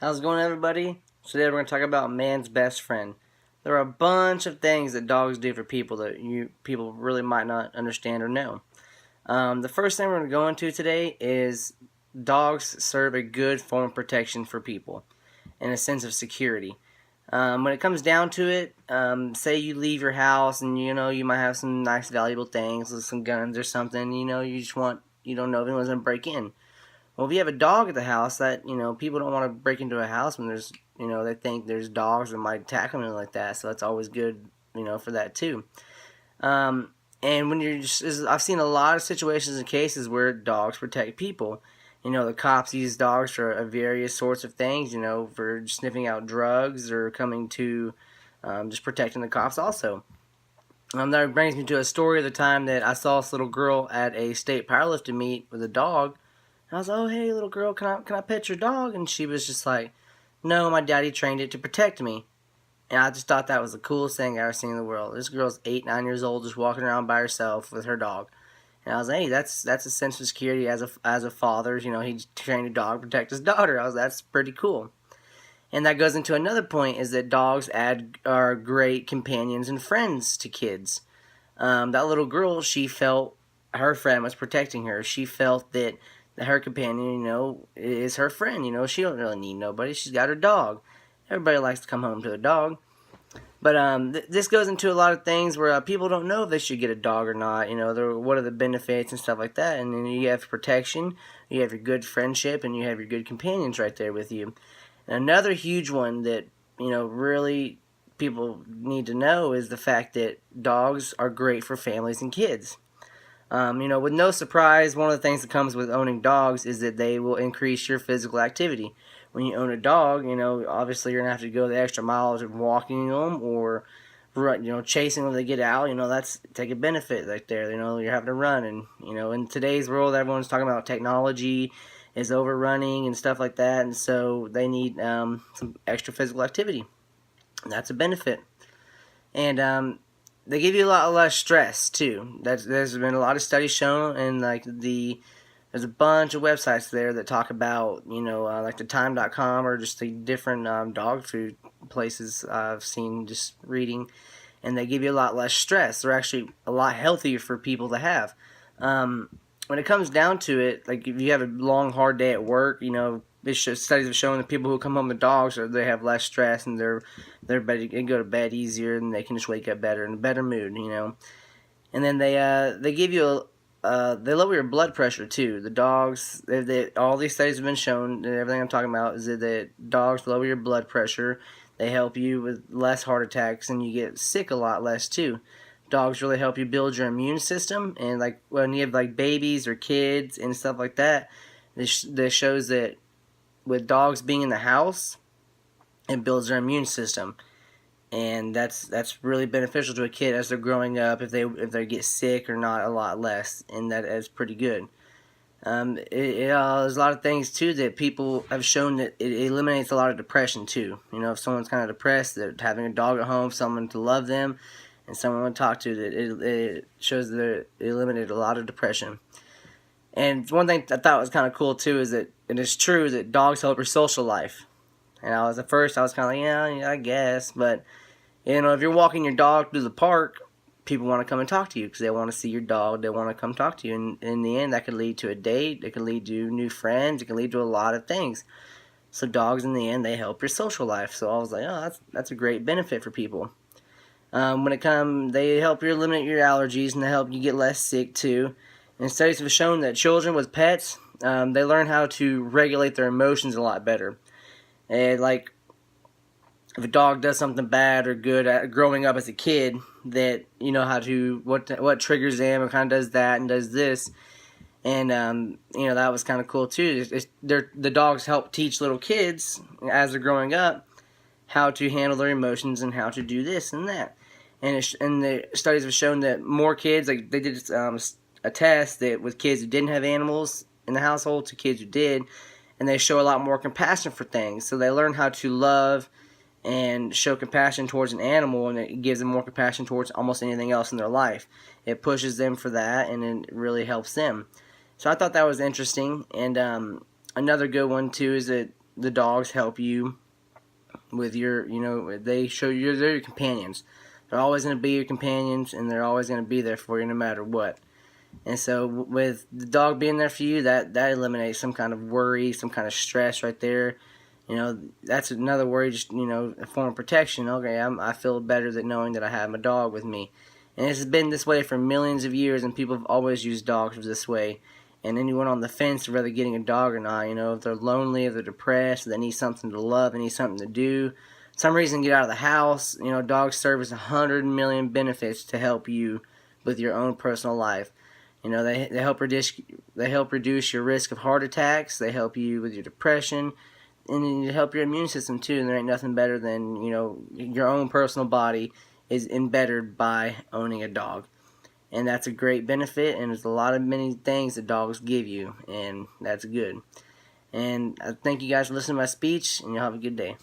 How's it going, everybody? Today we're going to talk about man's best friend. There are a bunch of things that dogs do for people that people really might not understand or know. The first thing we're going to go into today is dogs serve a good form of protection for people and a sense of security. When it comes down to it, say you leave your house and you might have some nice valuable things, like some guns or something. You don't know if anyone's going to break in. Well, if you have a dog at the house, that people don't want to break into a house when there's they think there's dogs that might attack them and like that. So that's always good, for that too. And when I've seen a lot of situations and cases where dogs protect people. The cops use dogs for various sorts of things. For sniffing out drugs or coming to just protecting the cops also. That brings me to a story of the time that I saw this little girl at a state powerlifting meet with a dog. I was like, "Oh, hey, little girl, can I pet your dog?" And she was just like, "No, my daddy trained it to protect me." And I just thought that was the coolest thing I ever seen in the world. This girl's 8, 9 years old, just walking around by herself with her dog. And I was like, "Hey, that's a sense of security as a father. He trained a dog to protect his daughter." That's pretty cool. And that goes into another point: is that dogs are great companions and friends to kids. That little girl, she felt her friend was protecting her. She felt that her companion, is her friend. She don't really need nobody. She's got her dog. Everybody likes to come home to a dog. But this goes into a lot of things where people don't know if they should get a dog or not. What are the benefits and stuff like that. And then you have protection, you have your good friendship, and you have your good companions right there with you. And another huge one that really people need to know is the fact that dogs are great for families and kids. With no surprise, one of the things that comes with owning dogs is that they will increase your physical activity. When you own a dog, obviously you're going to have to go the extra miles of walking them or, chasing them to get out. That's take a benefit right there. You're having to run. And, in today's world, everyone's talking about technology is overrunning and stuff like that. And so they need some extra physical activity. And that's a benefit. And they give you a lot less stress too. There's been a lot of studies shown, and there's a bunch of websites there that talk about like the time.com or just the different dog food places I've seen just reading, and they give you a lot less stress. They're actually a lot healthier for people to have. When it comes down to it, like if you have a long hard day at work, studies have shown that people who come home with dogs they have less stress and they're better, they go to bed easier and they can just wake up better in a better mood. And then they give you they lower your blood pressure too. The dogs, all these studies have been shown, and everything I'm talking about is that dogs lower your blood pressure. They help you with less heart attacks, and you get sick a lot less too. Dogs really help you build your immune system, and like when you have like babies or kids and stuff like that, this shows that with dogs being in the house, it builds their immune system, and that's really beneficial to a kid as they're growing up. If they get sick or not, a lot less, and that is pretty good. There's a lot of things too that people have shown that it eliminates a lot of depression too. If someone's kind of depressed, that having a dog at home, someone to love them, and someone to talk to, that it shows that it eliminated a lot of depression. And one thing I thought was kind of cool too is that it is true that dogs help your social life. And at first I was kind of like, yeah, I guess, but if you're walking your dog through the park, people want to come and talk to you because they want to see your dog. They want to come talk to you, and in the end, that could lead to a date. It could lead to new friends. It can lead to a lot of things. So dogs, in the end, they help your social life. So I was like, oh, that's a great benefit for people. They help you eliminate your allergies, and they help you get less sick too. And studies have shown that children with pets, they learn how to regulate their emotions a lot better. And like, if a dog does something bad or good at growing up as a kid, that how to what triggers them and kind of does that and does this, and that was kind of cool too. The dogs help teach little kids as they're growing up how to handle their emotions and how to do this and that. And the studies have shown that more kids, like they did a test that with kids who didn't have animals in the household to kids who did, and they show a lot more compassion for things. So they learn how to love and show compassion towards an animal, and it gives them more compassion towards almost anything else in their life. It pushes them for that, and it really helps them. So I thought that was interesting. And another good one too is that the dogs help you with your, they show you they're your companions. They're always going to be your companions, and they're always going to be there for you no matter what. And so with the dog being there for you, that eliminates some kind of worry, some kind of stress right there. That's another worry, just, a form of protection. Okay, I feel better that knowing that I have my dog with me. And it's been this way for millions of years, and people have always used dogs this way. And anyone on the fence of whether getting a dog or not, if they're lonely, if they're depressed, if they need something to love, they need something to do, some reason get out of the house, dogs serve as 100 million benefits to help you with your own personal life. They help reduce your risk of heart attacks. They help you with your depression, and they help your immune system too. And there ain't nothing better than your own personal body is embettered by owning a dog, and that's a great benefit. And there's a lot of many things that dogs give you, and that's good. And I thank you guys for listening to my speech, and y'all have a good day.